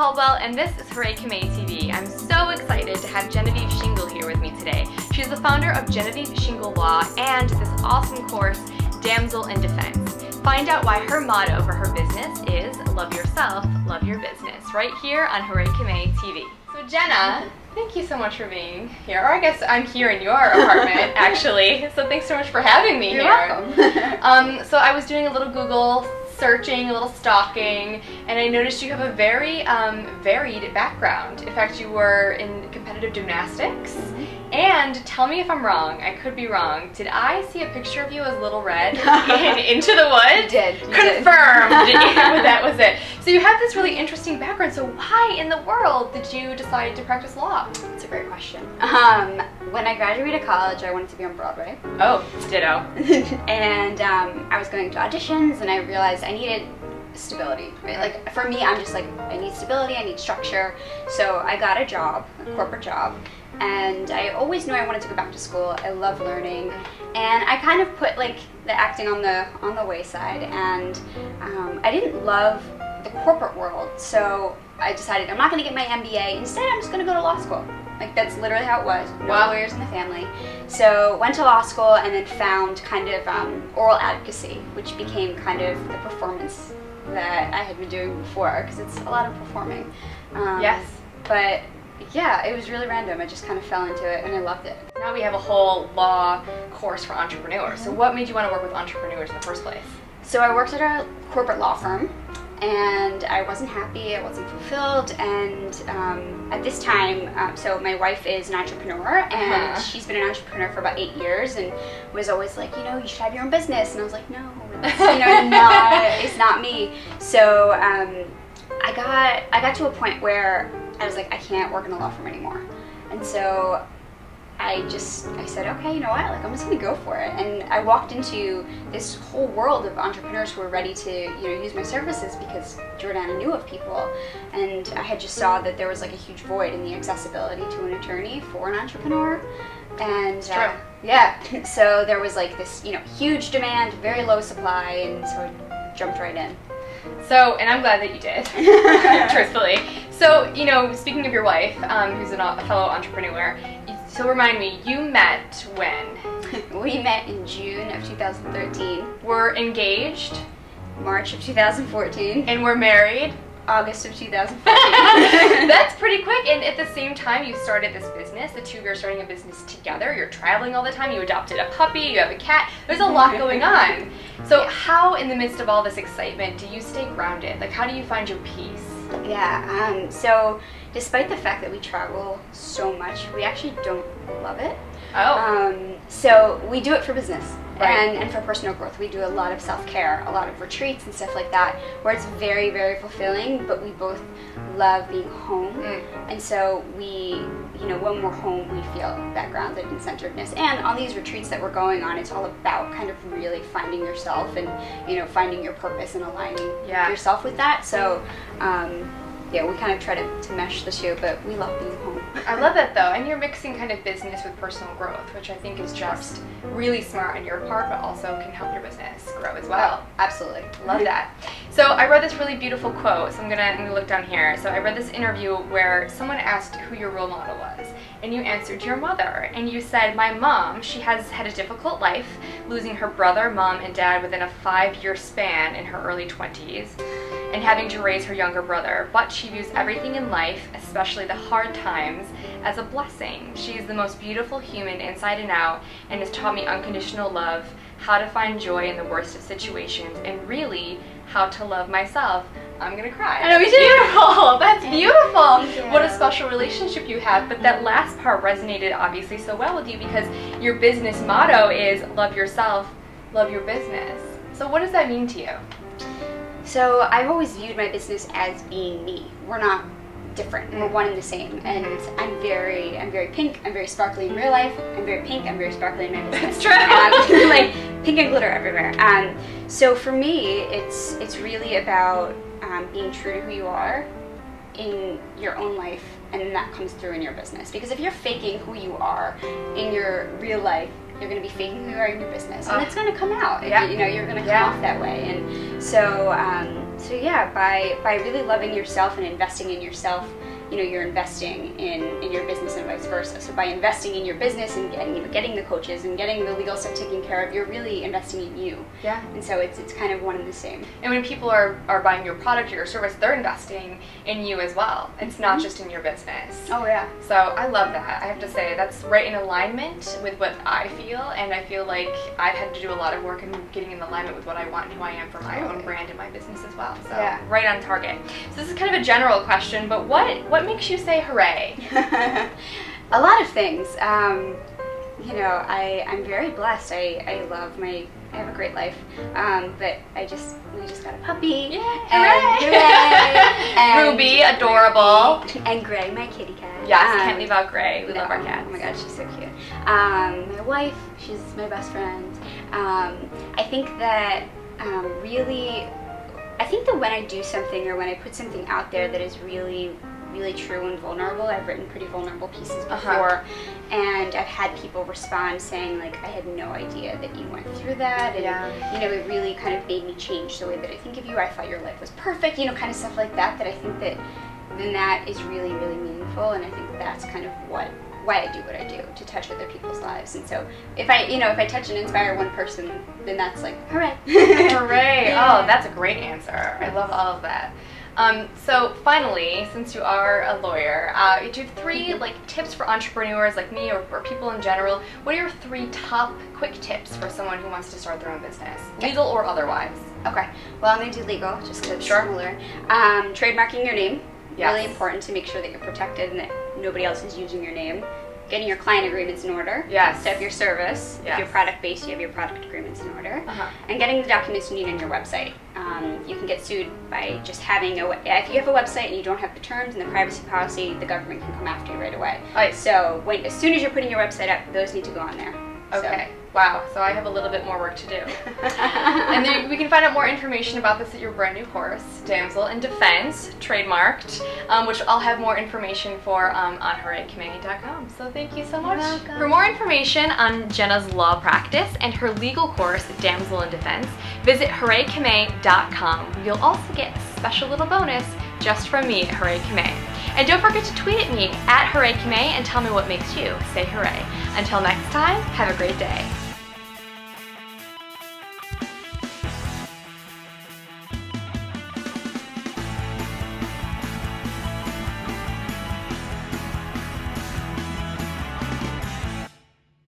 Caldwell, and this is Hurray Kimmay TV. I'm so excited to have Genevieve Shingle here with me today. She's the founder of Genevieve Shingle Law and this awesome course, Damsel in Defense. Find out why her motto for her business is love yourself, love your business, right here on Hurray Kimmay TV. So Jenna, thank you so much for being here. Or I guess I'm here in your apartment, actually. So thanks so much for having me You're here. welcome. So I was doing a little Google searching, a little stalking, and I noticed you have a very varied background. In fact, you were in competitive gymnastics. And tell me if I'm wrong, I could be wrong. Did I see a picture of you as Little Red in Into the Woods? You did. Confirmed. That was it. So you have this really interesting background. So why in the world did you decide to practice law? That's a great question. When I graduated college, I wanted to be on Broadway. Oh, ditto. And I was going to auditions, and I realized I needed stability, right? Like for me, I'm just like, I need stability, I need structure. So I got a job, a corporate job, and I always knew I wanted to go back to school. I love learning, and I kind of put like the acting on the wayside, and I didn't love the corporate world, so I decided I'm not going to get my MBA. Instead, I'm just going to go to law school. Like that's literally how it was. No lawyers in the family. So went to law school and then found kind of oral advocacy, which became kind of the performance that I had been doing before, because it's a lot of performing. Yes. But yeah, it was really random. I just kind of fell into it and I loved it. Now we have a whole law course for entrepreneurs. So what made you want to work with entrepreneurs in the first place? So I worked at a corporate law firm, and I wasn't happy, I wasn't fulfilled, and at this time, so my wife is an entrepreneur, and she's been an entrepreneur for about 8 years, and was always like, you know, you should have your own business, and I was like, no, it's, you know, it's not me. So I got to a point where I was like, I can't work in a law firm anymore, and so I said, okay, you know what, like I'm just gonna go for it. And I walked into this whole world of entrepreneurs who were ready to, you know, use my services because Jordana knew of people. And I had just saw that there was like a huge void in the accessibility to an attorney for an entrepreneur. And yeah, so there was like this, you know, huge demand, very low supply, and so I jumped right in. So, and I'm glad that you did, truthfully. So, you know, speaking of your wife, who's a fellow entrepreneur, so remind me, you met when? We met in June of 2013. We're engaged? March of 2014. And we're married? August of 2014. That's pretty quick, and at the same time you started this business. The two of you are starting a business together. You're traveling all the time. You adopted a puppy, you have a cat. There's a lot going on. So how, in the midst of all this excitement, do you stay grounded? Like, how do you find your peace? Yeah, so despite the fact that we travel so much, we actually don't love it. Oh. So we do it for business. Right. And for personal growth. We do a lot of self-care, a lot of retreats and stuff like that, where it's very, very fulfilling, but we both love being home. And so we, you know, when we're home, we feel that grounded and centeredness. And on these retreats that we're going on, it's all about kind of really finding yourself and, you know, finding your purpose and aligning yourself with that. So, yeah, we kind of try to mesh the two, but we love being home. I love that though, and you're mixing kind of business with personal growth, which I think is just really smart on your part, but also can help your business grow as well. Oh, absolutely. Love that. So I read this really beautiful quote, so I'm gonna look down here. So I read this interview where someone asked who your role model was, and you answered your mother, and you said, my mom, she has had a difficult life, losing her brother, mom, and dad within a 5-year span in her early 20s. And having to raise her younger brother, but she views everything in life, especially the hard times, as a blessing. She is the most beautiful human inside and out, and has taught me unconditional love, how to find joy in the worst of situations, and really how to love myself. I'm gonna cry. I know, me too. Beautiful. That's beautiful. What a special relationship you have. But that last part resonated obviously so well with you because your business motto is love yourself, love your business. So what does that mean to you? So I've always viewed my business as being me. We're not different. We're one and the same. And I'm very pink. I'm very sparkly in real life. I'm very pink. I'm very sparkly in my business. It's true. And like pink and glitter everywhere. So for me, it's really about being true to who you are in your own life, and then that comes through in your business. Because if you're faking who you are in your real life, you're going to be faking who you are in your business, and it's going to come out. You know, you're going to come off that way. And so So yeah, by really loving yourself and investing in yourself, you know, you're investing in your business and vice versa. So by investing in your business and getting the coaches and getting the legal stuff taken care of, you're really investing in you. Yeah. And so it's kind of one and the same. And when people are buying your product or your service, they're investing in you as well. It's not just in your business. Oh yeah. So I love that. I have to say that's right in alignment with what I feel, and I feel like I've had to do a lot of work in getting in alignment with what I want and who I am for my own brand and my business as well. So yeah. Right on target. So this is kind of a general question, but what makes you say hooray? A lot of things. You know, I'm very blessed. I have a great life. But we just got a puppy. Yeah, hooray! And Ruby, adorable. And Gray, my kitty cat. Yes, can't leave out Gray. We love our cats. Oh my god, she's so cute. My wife, she's my best friend. I think that I think that when I do something or when I put something out there that is really true and vulnerable, I've written pretty vulnerable pieces before, and I've had people respond saying like, I had no idea that you went through that, and you know, it really kind of made me change the way that I think of you. I thought your life was perfect, you know, kind of stuff like that, that I think that then that is really meaningful, and I think that's kind of why I do what I do, to touch other people's lives. And so if I touch and inspire one person, then that's like, hooray. Hooray. Oh, that's a great answer. I love all of that. So finally, since you are a lawyer, do you have 3 tips for entrepreneurs like me or people in general? What are your 3 top quick tips for someone who wants to start their own business, legal or otherwise? Okay, well, I'm going to do legal just because it's similar. Trademarking your name, really important to make sure that you're protected and that nobody else is using your name. Getting your client agreements in order. Yes. So if your service, if you're product-based, you have your product agreements in order. And getting the documents you need on your website. You can get sued by just having if you have a website and you don't have the terms and the privacy policy, the government can come after you right away. So as soon as you're putting your website up, those need to go on there. Okay. Wow. So I have a little bit more work to do. And then we can find out more information about this at your brand new course, Damsel in Defense, trademarked, which I'll have more information for on hurraykimmay.com. So thank you so much. You're welcome. For more information on Jenna's law practice and her legal course, Damsel in Defense, visit hurraykimmay.com. You'll also get a special little bonus just from me at Hurray Kimmay. And don't forget to tweet at me at Hurray Kimmay and tell me what makes you say hooray. Until next time, have a great day.